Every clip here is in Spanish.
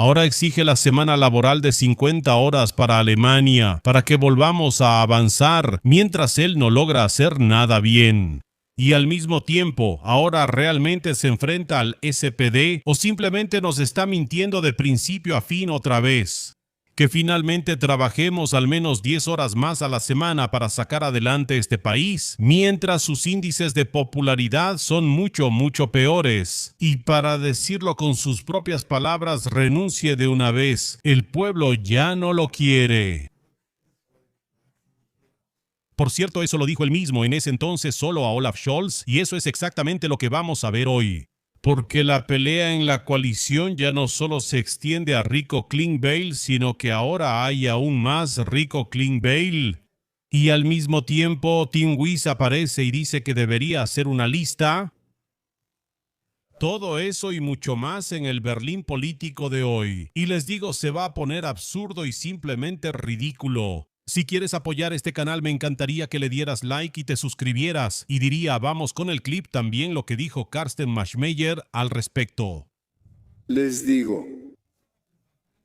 Ahora exige la semana laboral de 50 horas para Alemania, para que volvamos a avanzar, mientras él no logra hacer nada bien. Y al mismo tiempo, ¿ahora realmente se enfrenta al SPD o simplemente nos está mintiendo de principio a fin otra vez? Que finalmente trabajemos al menos 10 horas más a la semana para sacar adelante este país, mientras sus índices de popularidad son mucho, mucho peores. Y para decirlo con sus propias palabras, renuncie de una vez. El pueblo ya no lo quiere. Por cierto, eso lo dijo él mismo en ese entonces solo a Olaf Scholz, y eso es exactamente lo que vamos a ver hoy. Porque la pelea en la coalición ya no solo se extiende a Rico Klingbeil, sino que ahora hay aún más Rico Klingbeil. Y al mismo tiempo, Tim Wiees aparece y dice que debería hacer una lista. Todo eso y mucho más en el Berlín político de hoy. Y les digo, se va a poner absurdo y simplemente ridículo. Si quieres apoyar este canal, me encantaría que le dieras like y te suscribieras. Y diría, vamos con el clip también lo que dijo Carsten Maschmeyer al respecto. Les digo.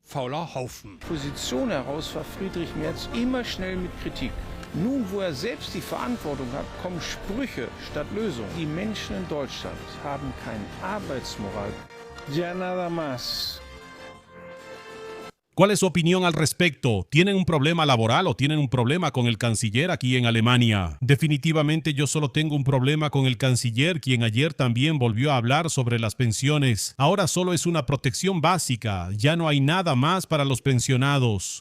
Fauler Haufen. Position heraus war Friedrich Merz immer schnell mit Kritik. Nun, wo selbst die Verantwortung hat, kommen Sprüche statt Lösungen. Die Menschen in Deutschland haben keine Arbeitsmoral. Ya nada más. ¿Cuál es su opinión al respecto? ¿Tienen un problema laboral o tienen un problema con el canciller aquí en Alemania? Definitivamente yo solo tengo un problema con el canciller, quien ayer también volvió a hablar sobre las pensiones. Ahora solo es una protección básica, ya no hay nada más para los pensionados.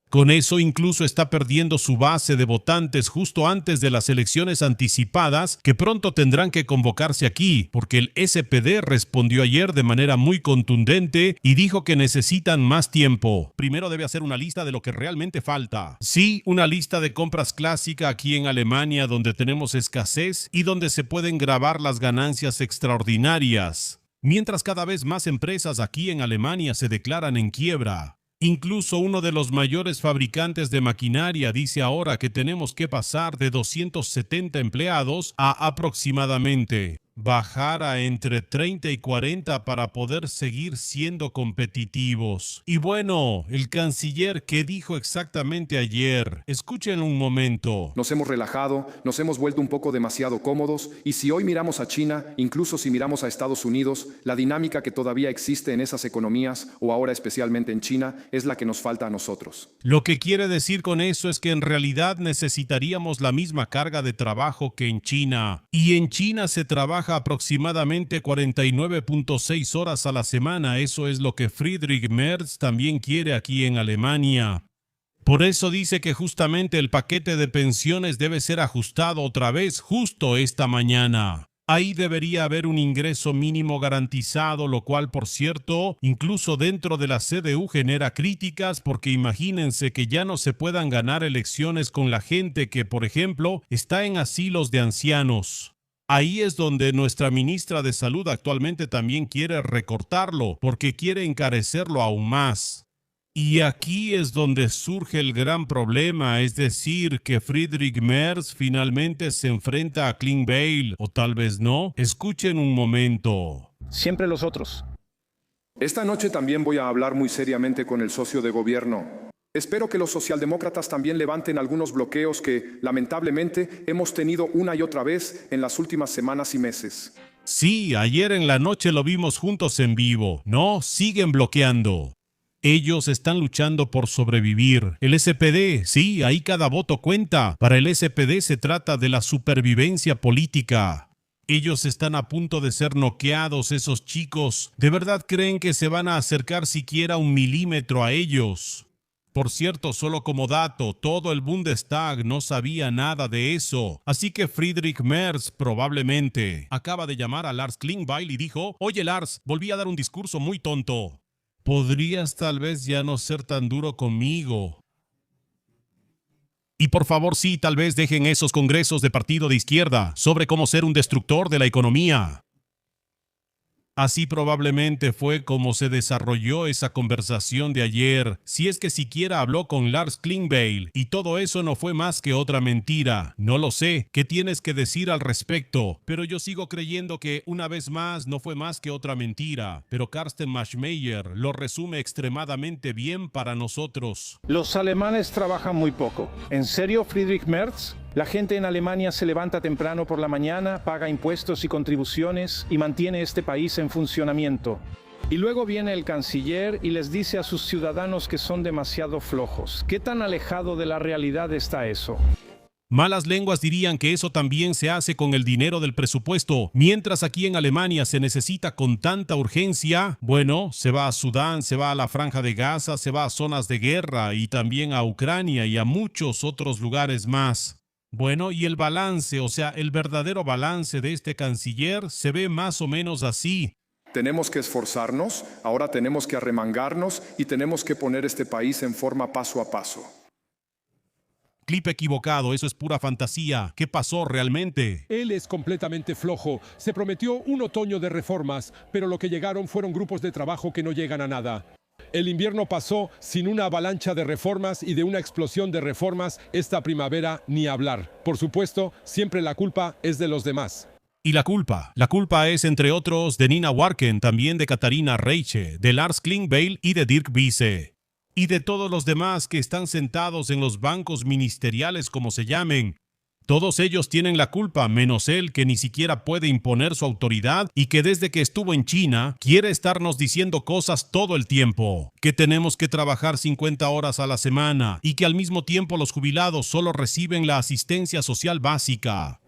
Con eso incluso está perdiendo su base de votantes justo antes de las elecciones anticipadas que pronto tendrán que convocarse aquí, porque el SPD respondió ayer de manera muy contundente y dijo que necesitan más tiempo. Primero debe hacer una lista de lo que realmente falta. Sí, una lista de compras clásica aquí en Alemania donde tenemos escasez y donde se pueden grabar las ganancias extraordinarias. Mientras cada vez más empresas aquí en Alemania se declaran en quiebra. Incluso uno de los mayores fabricantes de maquinaria dice ahora que tenemos que pasar de 270 empleados a aproximadamente bajar a entre 30 y 40 para poder seguir siendo competitivos. Y bueno, el canciller, ¿qué dijo exactamente ayer? Escuchen un momento. Nos hemos relajado, nos hemos vuelto un poco demasiado cómodos, y si hoy miramos a China, incluso si miramos a Estados Unidos, la dinámica que todavía existe en esas economías, o ahora especialmente en China, es la que nos falta a nosotros. Lo que quiere decir con eso es que en realidad necesitaríamos la misma carga de trabajo que en China. Y en China se trabaja aproximadamente 49.6 horas a la semana. Eso es lo que Friedrich Merz también quiere aquí en Alemania. Por eso dice que justamente el paquete de pensiones debe ser ajustado otra vez justo esta mañana. Ahí debería haber un ingreso mínimo garantizado, lo cual, por cierto, incluso dentro de la CDU genera críticas porque imagínense que ya no se puedan ganar elecciones con la gente que, por ejemplo, está en asilos de ancianos. Ahí es donde nuestra ministra de Salud actualmente también quiere recortarlo porque quiere encarecerlo aún más. Y aquí es donde surge el gran problema, es decir, que Friedrich Merz finalmente se enfrenta a Klingbeil, o tal vez no. Escuchen un momento. Siempre los otros. Esta noche también voy a hablar muy seriamente con el socio de gobierno. Espero que los socialdemócratas también levanten algunos bloqueos que, lamentablemente, hemos tenido una y otra vez en las últimas semanas y meses. Sí, ayer en la noche lo vimos juntos en vivo. No, siguen bloqueando. Ellos están luchando por sobrevivir. El SPD, sí, ahí cada voto cuenta. Para el SPD se trata de la supervivencia política. Ellos están a punto de ser noqueados, esos chicos. ¿De verdad creen que se van a acercar siquiera un milímetro a ellos? Por cierto, solo como dato, todo el Bundestag no sabía nada de eso. Así que Friedrich Merz probablemente acaba de llamar a Lars Klingbeil y dijo: «Oye Lars, volví a dar un discurso muy tonto. ¿Podrías tal vez ya no ser tan duro conmigo? Y por favor, sí, tal vez dejen esos congresos de partido de izquierda sobre cómo ser un destructor de la economía». Así probablemente fue como se desarrolló esa conversación de ayer, si es que siquiera habló con Lars Klingbeil, y todo eso no fue más que otra mentira. No lo sé, ¿qué tienes que decir al respecto? Pero yo sigo creyendo que, una vez más, no fue más que otra mentira. Pero Carsten Maschmeyer lo resume extremadamente bien para nosotros. Los alemanes trabajan muy poco. ¿En serio, Friedrich Merz? La gente en Alemania se levanta temprano por la mañana, paga impuestos y contribuciones y mantiene este país en funcionamiento. Y luego viene el canciller y les dice a sus ciudadanos que son demasiado flojos. ¿Qué tan alejado de la realidad está eso? Malas lenguas dirían que eso también se hace con el dinero del presupuesto. Mientras aquí en Alemania se necesita con tanta urgencia, bueno, se va a Sudán, se va a la Franja de Gaza, se va a zonas de guerra y también a Ucrania y a muchos otros lugares más. Bueno, y el balance, o sea, el verdadero balance de este canciller se ve más o menos así. Tenemos que esforzarnos, ahora tenemos que arremangarnos y tenemos que poner este país en forma paso a paso. Clip equivocado, eso es pura fantasía. ¿Qué pasó realmente? Él es completamente flojo. Se prometió un otoño de reformas, pero lo que llegaron fueron grupos de trabajo que no llegan a nada. El invierno pasó sin una avalancha de reformas y de una explosión de reformas esta primavera ni hablar. Por supuesto, siempre la culpa es de los demás. Y la culpa es, entre otros, de Nina Warken, también de Katharina Reiche, de Lars Klingbeil y de Dirk Wiese. Y de todos los demás que están sentados en los bancos ministeriales, como se llamen. Todos ellos tienen la culpa, menos él, que ni siquiera puede imponer su autoridad y que desde que estuvo en China quiere estarnos diciendo cosas todo el tiempo. Que tenemos que trabajar 50 horas a la semana y que al mismo tiempo los jubilados solo reciben la asistencia social básica.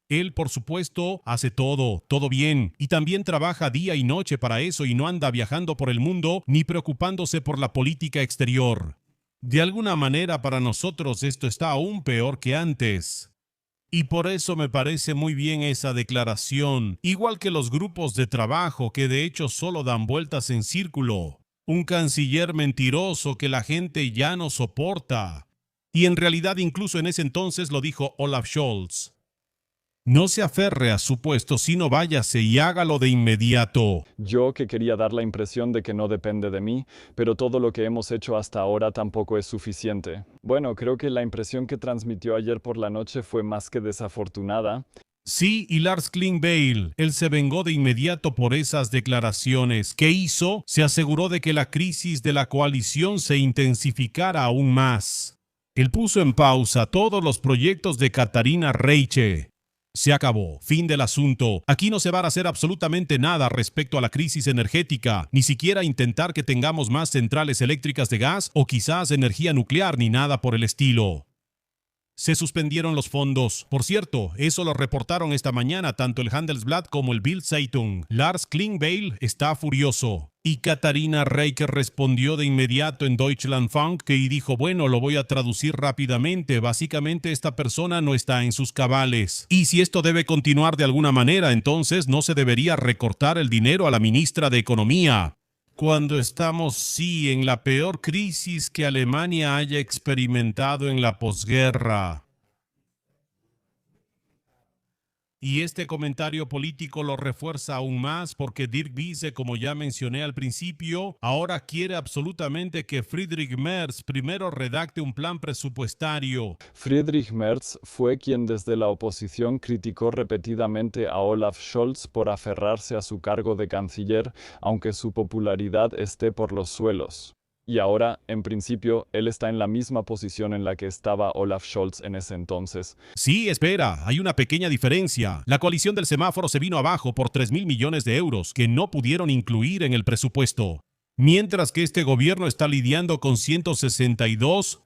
Él, por supuesto, hace todo bien, y también trabaja día y noche para eso y no anda viajando por el mundo ni preocupándose por la política exterior. De alguna manera para nosotros esto está aún peor que antes. Y por eso me parece muy bien esa declaración, igual que los grupos de trabajo que de hecho solo dan vueltas en círculo. Un canciller mentiroso que la gente ya no soporta. Y en realidad incluso en ese entonces lo dijo Olaf Scholz. No se aferre a su puesto, sino váyase y hágalo de inmediato. Yo que quería dar la impresión de que no depende de mí, pero todo lo que hemos hecho hasta ahora tampoco es suficiente. Bueno, creo que la impresión que transmitió ayer por la noche fue más que desafortunada. Sí, y Lars Klingbeil, él se vengó de inmediato por esas declaraciones. ¿Qué hizo? Se aseguró de que la crisis de la coalición se intensificara aún más. Él puso en pausa todos los proyectos de Katharina Reiche. Se acabó. Fin del asunto. Aquí no se va a hacer absolutamente nada respecto a la crisis energética, ni siquiera intentar que tengamos más centrales eléctricas de gas o quizás energía nuclear ni nada por el estilo. Se suspendieron los fondos. Por cierto, eso lo reportaron esta mañana tanto el Handelsblatt como el Bild Zeitung. Lars Klingbeil está furioso. Y Katharina Reiche respondió de inmediato en Deutschlandfunk y dijo, bueno, lo voy a traducir rápidamente. Básicamente esta persona no está en sus cabales. Y si esto debe continuar de alguna manera, entonces no se debería recortar el dinero a la ministra de Economía. Cuando estamos, sí, en la peor crisis que Alemania haya experimentado en la posguerra. Y este comentario político lo refuerza aún más porque Dirk Wiese, como ya mencioné al principio, ahora quiere absolutamente que Friedrich Merz primero redacte un plan presupuestario. Friedrich Merz fue quien desde la oposición criticó repetidamente a Olaf Scholz por aferrarse a su cargo de canciller, aunque su popularidad esté por los suelos. Y ahora, en principio, él está en la misma posición en la que estaba Olaf Scholz en ese entonces. Sí, espera, hay una pequeña diferencia. La coalición del semáforo se vino abajo por 3.000 millones de euros que no pudieron incluir en el presupuesto. Mientras que este gobierno está lidiando con 162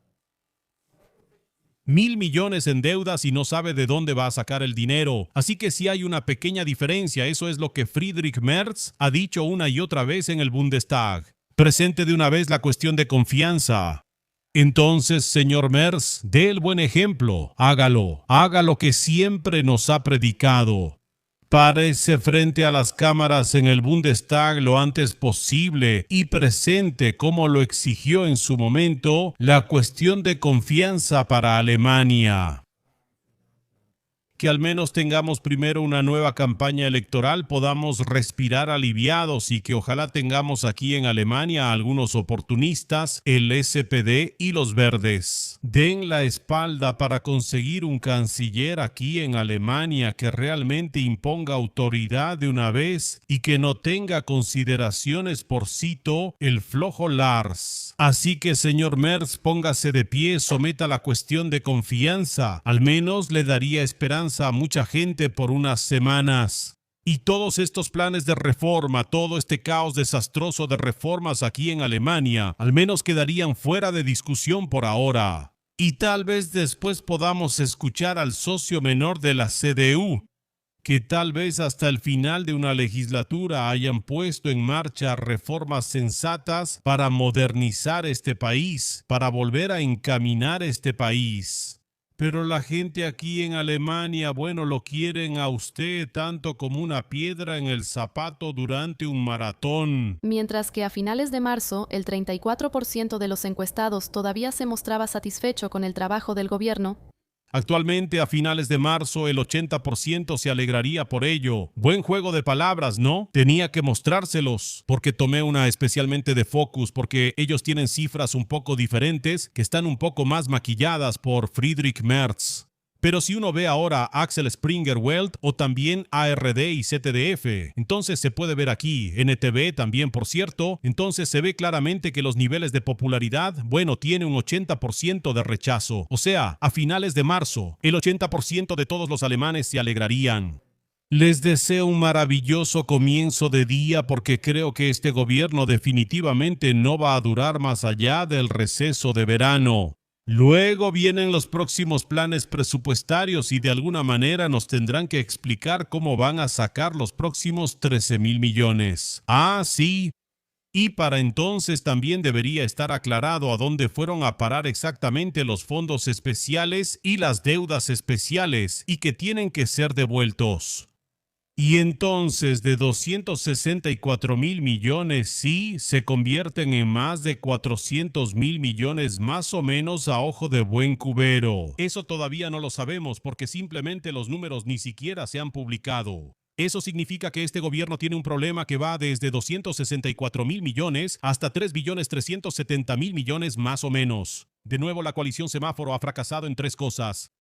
mil millones en deudas y no sabe de dónde va a sacar el dinero. Así que sí hay una pequeña diferencia. Eso es lo que Friedrich Merz ha dicho una y otra vez en el Bundestag. Presente de una vez la cuestión de confianza. Entonces, señor Merz, dé el buen ejemplo. Hágalo. Haga lo que siempre nos ha predicado. Párese frente a las cámaras en el Bundestag lo antes posible y presente, como lo exigió en su momento, la cuestión de confianza para Alemania. Que al menos tengamos primero una nueva campaña electoral, podamos respirar aliviados y que ojalá tengamos aquí en Alemania a algunos oportunistas, el SPD y los verdes. Den la espalda para conseguir un canciller aquí en Alemania que realmente imponga autoridad de una vez y que no tenga consideraciones por cito el flojo Lars. Así que señor Merz, póngase de pie, someta la cuestión de confianza. Al menos le daría esperanza a mucha gente por unas semanas. Y todos estos planes de reforma, todo este caos desastroso de reformas aquí en Alemania, al menos quedarían fuera de discusión por ahora. Y tal vez después podamos escuchar al socio menor de la CDU, que tal vez hasta el final de una legislatura hayan puesto en marcha reformas sensatas para modernizar este país, para volver a encaminar este país. Pero la gente aquí en Alemania, bueno, lo quieren a usted tanto como una piedra en el zapato durante un maratón. Mientras que a finales de marzo, el 34% de los encuestados todavía se mostraba satisfecho con el trabajo del gobierno. Actualmente, a finales de marzo, el 80% se alegraría por ello. Buen juego de palabras, ¿no? Tenía que mostrárselos, porque tomé una especialmente de Focus, porque ellos tienen cifras un poco diferentes, que están un poco más maquilladas por Friedrich Merz. Pero si uno ve ahora Axel Springer Welt o también ARD y ZDF, entonces se puede ver aquí, NTV también por cierto, entonces se ve claramente que los niveles de popularidad, bueno, tiene un 80% de rechazo. O sea, a finales de marzo, el 80% de todos los alemanes se alegrarían. Les deseo un maravilloso comienzo de día porque creo que este gobierno definitivamente no va a durar más allá del receso de verano. Luego vienen los próximos planes presupuestarios y de alguna manera nos tendrán que explicar cómo van a sacar los próximos 13.000 millones. Ah, sí. Y para entonces también debería estar aclarado a dónde fueron a parar exactamente los fondos especiales y las deudas especiales y que tienen que ser devueltos. Y entonces de 264.000 millones sí se convierten en más de 400.000 millones más o menos a ojo de buen cubero. Eso todavía no lo sabemos porque simplemente los números ni siquiera se han publicado. Eso significa que este gobierno tiene un problema que va desde 264.000 millones hasta 3.370.000 millones más o menos. De nuevo, la coalición semáforo ha fracasado en tres cosas.